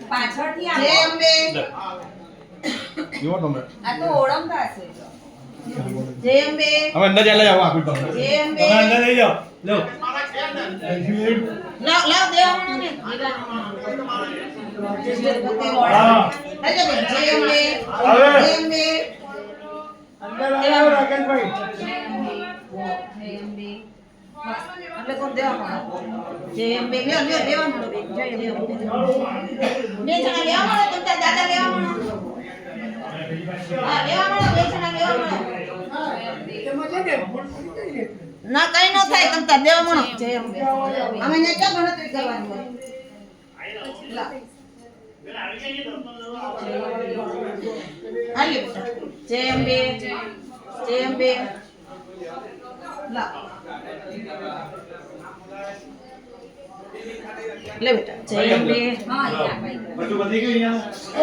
પાછળથી જય અંબે જીવો તમે આ તો ઓળંગતા છે જય અંબે હવે અંદર ચાલે જાવ આપી તમને જય અંબે તમે અંદર લઈ જાઓ લો લાવ દેવાનો ને હા જય અંબે હવે. જય અંબે અંદર આવો રાકેશભાઈ એટલે કોણ દેવા જય અંબે લ્યો લ્યો દેવા મળો બે જય અંબે બે જણા લેવા મળો તો તાર દાદા લેવા મળો હા લેવા મળો બે જણા લેવા મળો ના કઈ નો થાય તમ તાર દેવા મળો જય અંબે અમે ને ક્યાં ગણતરી કરવાની હોય લા હાલી બેટા જય અંબે જય અંબે લા લે બેટા જય અંબે હા યા ભાઈ બધું બધી ગયું અહીંયા